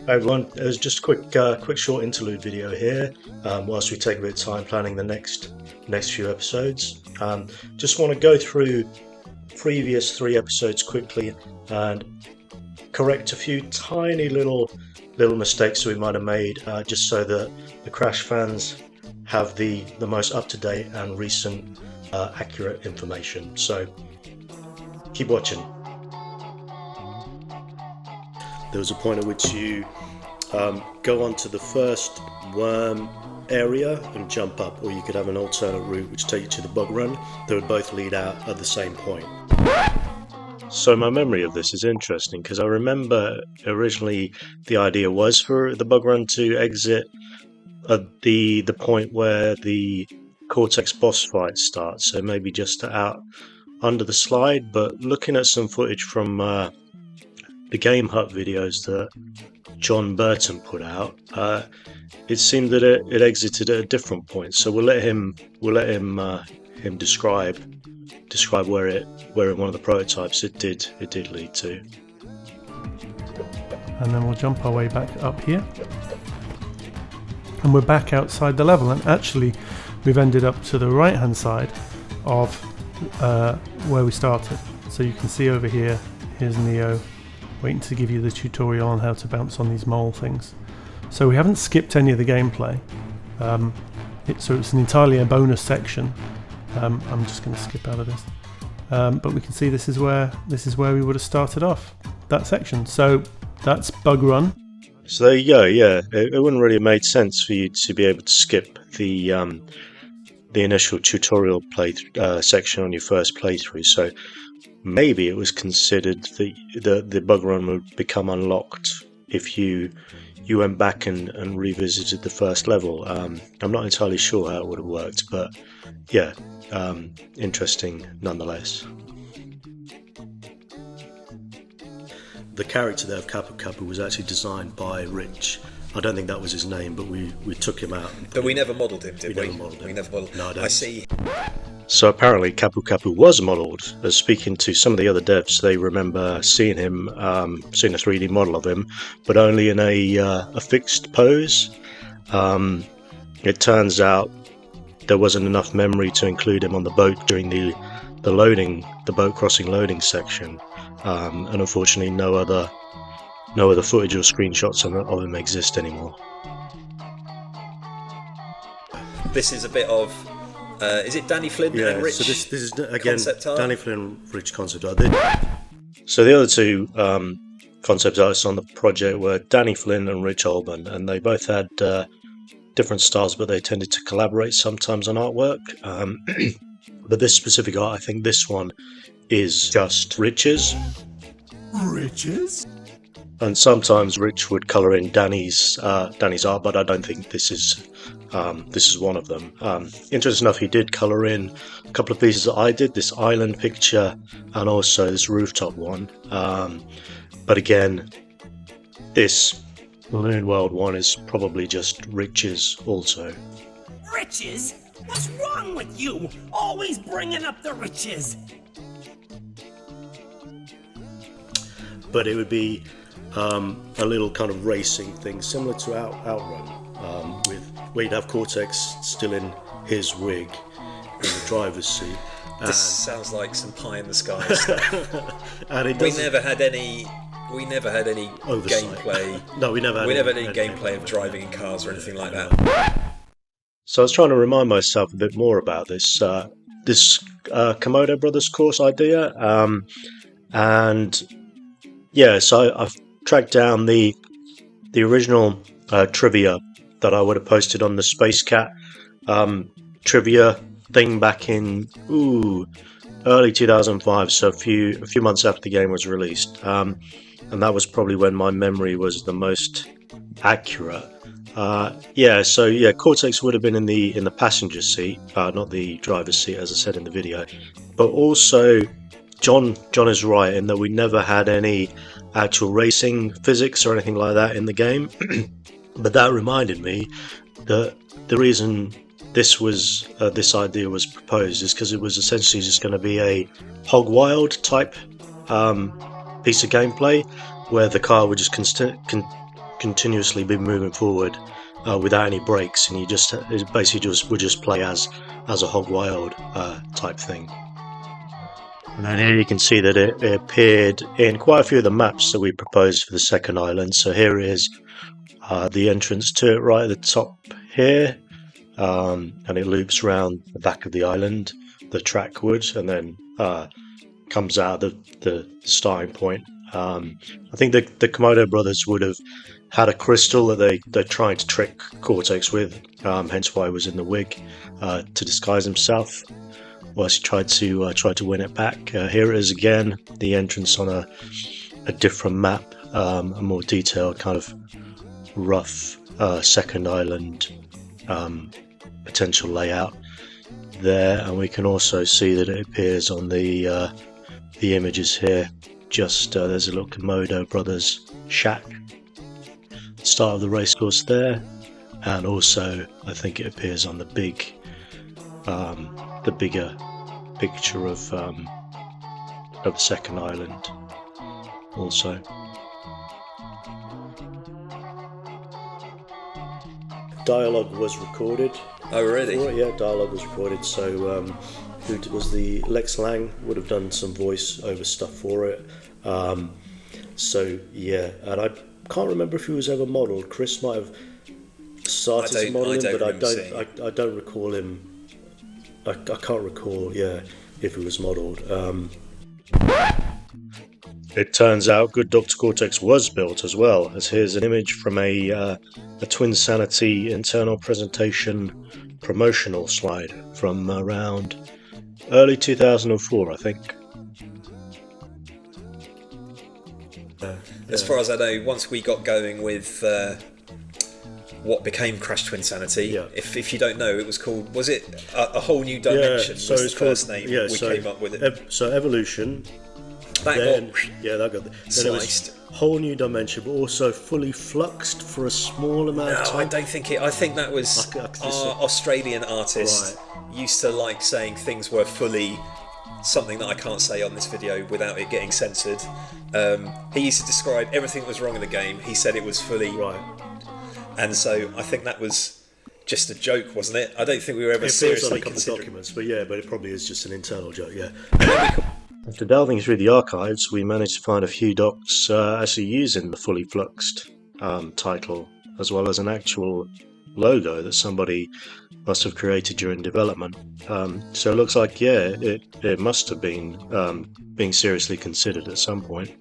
Hi everyone, it was just a quick short interlude video here whilst we take a bit of time planning the next few episodes. Just want to go through previous 3 episodes quickly and correct a few tiny little mistakes that we might have made, just so that the Crash fans have the most up-to-date and recent accurate information. So keep watching. There was a point at which you go onto the first worm area and jump up, or you could have an alternate route which takes you to the bug run. They would both lead out at the same point. So my memory of this is interesting because I remember originally the idea was for the bug run to exit at the point where the Cortex boss fight starts, so maybe just out under the slide. But looking at some footage from the Game Hut videos that John Burton put out, it seemed that it exited at a different point. So we'll let him describe where in one of the prototypes it did lead to. And then we'll jump our way back up here, and we're back outside the level. And actually, we've ended up to the right hand side of where we started. So you can see over here, here's Neo waiting to give you the tutorial on how to bounce on these mole things. So we haven't skipped any of the gameplay, so it's entirely a bonus section. I'm just going to skip out of this, but we can see this is where we would have started off that section. So that's bug run. So there you go. Yeah, it wouldn't really have made sense for you to be able to skip the initial tutorial section on your first playthrough. So maybe it was considered that the bug run would become unlocked if you went back and revisited the first level. I'm not entirely sure how it would have worked, but yeah, interesting nonetheless. The character there of Capu was actually designed by Rich. I don't think that was his name, but we took him out. But we never modelled him, did we? Never modelled him. We never modelled him. No, I don't. I see. So apparently Capu was modelled. Speaking to some of the other devs, they remember seeing him, seeing a 3D model of him, but only in a fixed pose. It turns out there wasn't enough memory to include him on the boat during the boat crossing loading section, and unfortunately no other footage or screenshots of him exist anymore. This is a bit of is it Danny Flynn and Rich? So this is again concept art? Danny Flynn, Rich concept art. So the other two concept artists on the project were Danny Flynn and Rich Holman, and they both had different styles, but they tended to collaborate sometimes on artwork. But this specific art, I think this one is just Rich's. Riches? And sometimes Rich would colour in Danny's art, but I don't think this is one of them. Interesting enough, he did colour in a couple of pieces that I did, this island picture and also this rooftop one. But again, this Balloon World one is probably just Rich's also. Riches? What's wrong with you? Always bringing up the riches. But it would be a little kind of racing thing, similar to Outrun, where you'd have Cortex still in his wig in the driver's seat. This sounds like some pie in the sky stuff. And we never had any oversight. Gameplay. No, we never had any gameplay of driving in cars or anything like that. So I was trying to remind myself a bit more about this Komodo Brothers course idea, and yeah, so I've tracked down the original trivia that I would have posted on the Space Cat trivia thing back in early 2005, so a few months after the game was released, and that was probably when my memory was the most accurate. Cortex would have been in the passenger seat, not the driver's seat, as I said in the video. But also, John is right in that we never had any actual racing physics or anything like that in the game. But that reminded me that the reason this idea was proposed is because it was essentially just going to be a hog wild type piece of gameplay where the car would just continuously be moving forward without any breaks, and you just it basically would just play as a hog wild type thing. And then here you can see that it appeared in quite a few of the maps that we proposed for the second island. So here is the entrance to it right at the top here, and it loops around the back of the island, the track would, and then comes out the starting point. I think the Komodo brothers would have had a crystal that they're trying to trick Cortex with, hence why he was in the wig to disguise himself. Whilst he tried to win it back. Here it is again, the entrance on a different map, a more detailed kind of rough second island potential layout there, and we can also see that it appears on the images here. Just there's a little Komodo brothers shack, start of the racecourse there, and also I think it appears on the bigger picture of the second island also. Dialogue was recorded. Oh, really? Yeah, dialogue was recorded. So who was the Lex Lang would have done some voice over stuff for it. So yeah, and I can't remember if he was ever modelled. Chris might have started modelling, but I don't recall him. I can't recall, yeah, if he was modelled. It turns out good Dr. Cortex was built as well, as here's an image from a Twinsanity internal presentation promotional slide from around early 2004, I think. As far as I know, once we got going with what became Crash Twinsanity, if you don't know, it was called, was it a Whole New Dimension? Yeah, so was it's the first name we came up with it. So Evolution. That got sliced. Whole New Dimension, but also fully fluxed for a small amount of time. I don't think it. I think that was our Australian artist used to like saying things were fully something that I can't say on this video without it getting censored. He used to describe everything that was wrong in the game. He said it was fully and so I think that was just a joke, wasn't it? I don't think we were ever seriously considering documents, but it probably is just an internal joke. Yeah. After delving through the archives, we managed to find a few docs actually using the fully fluxed title, as well as an actual logo that somebody must have created during development. So it looks like, it must have been being seriously considered at some point.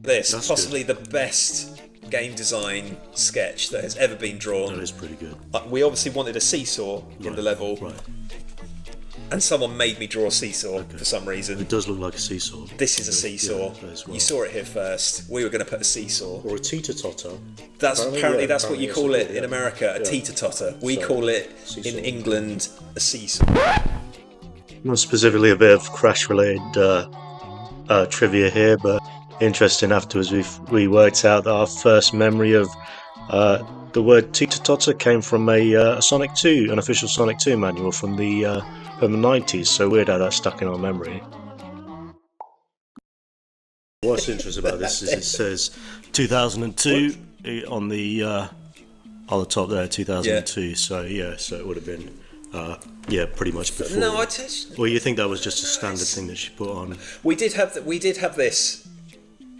That's possibly the best game design sketch that has ever been drawn. That is pretty good. We obviously wanted a seesaw in the level. Right. And someone made me draw a seesaw for some reason. It does look like a seesaw. This is a seesaw. You saw it here first. We were going to put a seesaw. Or a Teeter-Totter. Apparently that's what you call it in America, a Teeter-Totter. We call it in England a seesaw. Not specifically a bit of Crash-related trivia here, but interesting afterwards we worked out that our first memory of the word Teeter-Totter came from a Sonic 2, an official Sonic 2 manual from the 90s, so weird how that stuck in our memory. What's interesting about this is it says 2002 on the top there, 2002. So it would have been pretty much before. No, well, you think that was just a standard thing that she put on? We did have this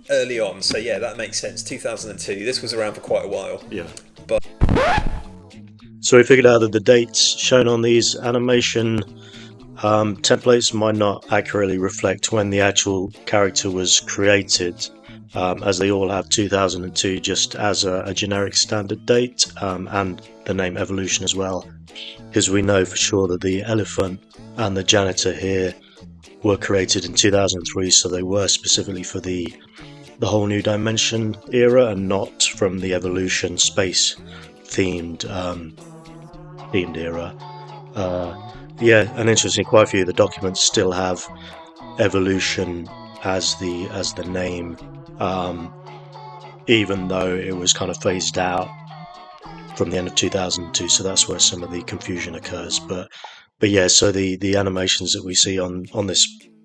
early on, so yeah, that makes sense. 2002. This was around for quite a while. Yeah. But so we figured out that the dates shown on these animation templates might not accurately reflect when the actual character was created, as they all have 2002 just as a generic standard date, and the name Evolution as well, because we know for sure that the elephant and the janitor here were created in 2003, so they were specifically for the Whole New Dimension era and not from the Evolution space themed era. And interesting, quite a few of the documents still have Evolution as the name, even though it was kind of phased out from the end of 2002, so that's where some of the confusion occurs. But so the animations that we see on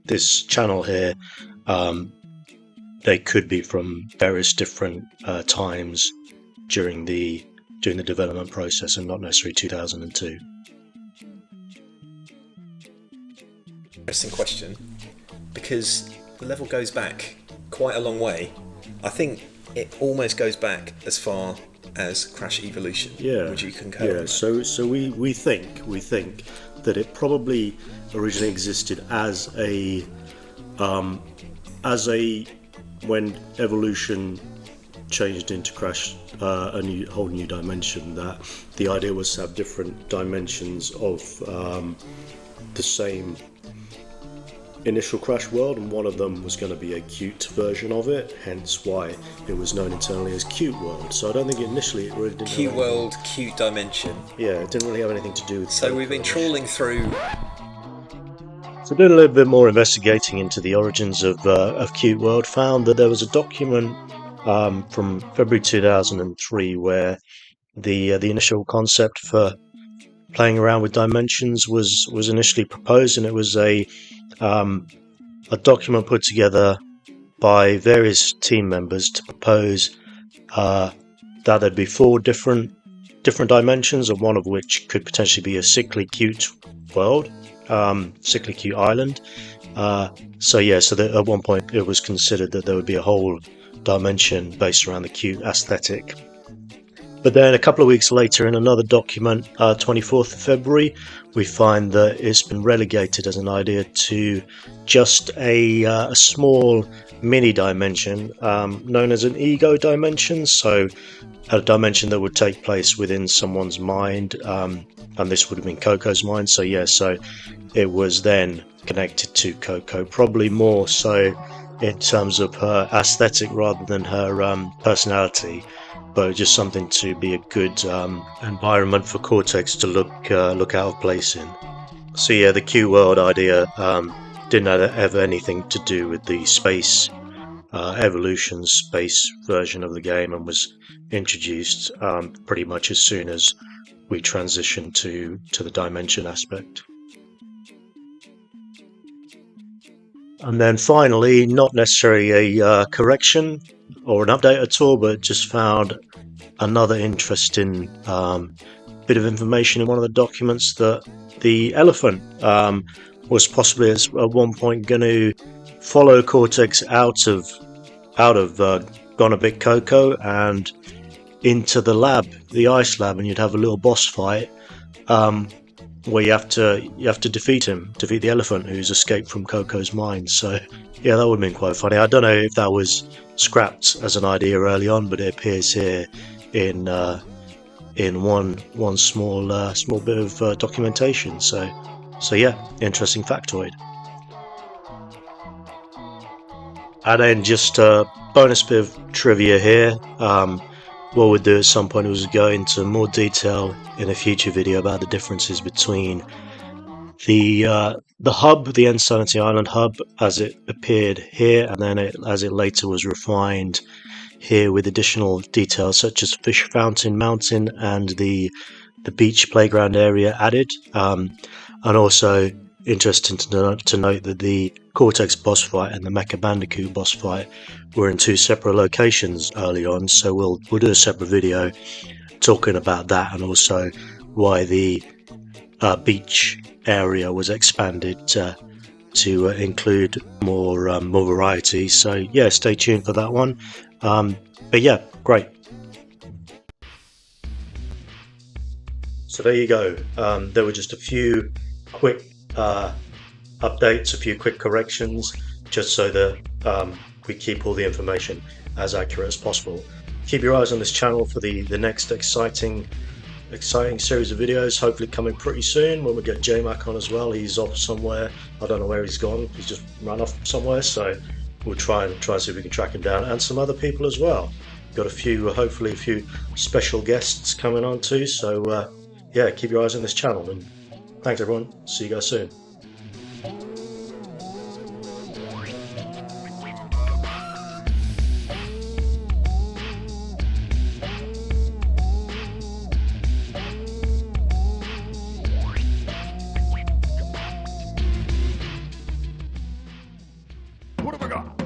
this channel here, they could be from various different times during the development process, and not necessarily 2002. Interesting question, because the level goes back quite a long way. I think it almost goes back as far as Crash Evolution. Yeah. Would you concur? Yeah. So we think that it probably originally existed as a when Evolution changed into Crash, a whole new dimension. That the idea was to have different dimensions of the same initial Crash world, and one of them was going to be a cute version of it, hence why it was known internally as Cute World. So I don't think initially it really didn't Cute World, Cute Dimension. Yeah, it didn't really have anything to do with... So we've been trawling through... So doing a little bit more investigating into the origins of Cute World, found that there was a document from February 2003 where the initial concept for playing around with dimensions was initially proposed, and it was a document put together by various team members to propose that there'd be 4 different dimensions, and one of which could potentially be a sickly cute world, sickly cute island. So that at one point it was considered that there would be a whole dimension based around the cute aesthetic. But then a couple of weeks later, in another document, 24th of February, we find that it's been relegated as an idea to just a small mini dimension known as an ego dimension. So a dimension that would take place within someone's mind, and this would have been Coco's mind. So it was then connected to Coco, probably more so in terms of her aesthetic rather than her personality, but just something to be a good environment for Cortex to look out of place in. So yeah, the Q World idea didn't have anything to do with the space evolution space version of the game, and was introduced pretty much as soon as we transitioned to the dimension aspect. And then finally, not necessarily a correction or an update at all, but just found another interesting bit of information in one of the documents that the elephant was possibly at one point going to follow Cortex out of Gone a Bit Coco and into the lab, the ice lab, and you'd have a little boss fight where you have to defeat the elephant who's escaped from Coco's mind. So yeah, that would have been quite funny. I don't know if that was scrapped as an idea early on, but it appears here in one small bit of documentation. So yeah, interesting factoid. And then just a bonus bit of trivia here. What we'll do at some point is go into more detail in a future video about the differences between the hub, the Sanity Island hub, as it appeared here, and then as it later was refined here with additional details such as Fish Fountain Mountain and the beach playground area added. And also interesting to note that the Cortex boss fight and the Mecha Bandicoot boss fight were in 2 separate locations early on, so we'll do a separate video talking about that, and also why the beach area was expanded to include more variety. So yeah, stay tuned for that one. But yeah, great. So there you go. There were just a few quick updates, a few quick corrections, just so that we keep all the information as accurate as possible. Keep your eyes on this channel for the next exciting series of videos, hopefully coming pretty soon when we get JMac on as well. He's off somewhere, I don't know where he's gone, he's just run off somewhere, so we'll try and see if we can track him down, and some other people as well. Got hopefully a few special guests coming on too, so yeah, keep your eyes on this channel, and thanks everyone, see you guys soon. What have I got?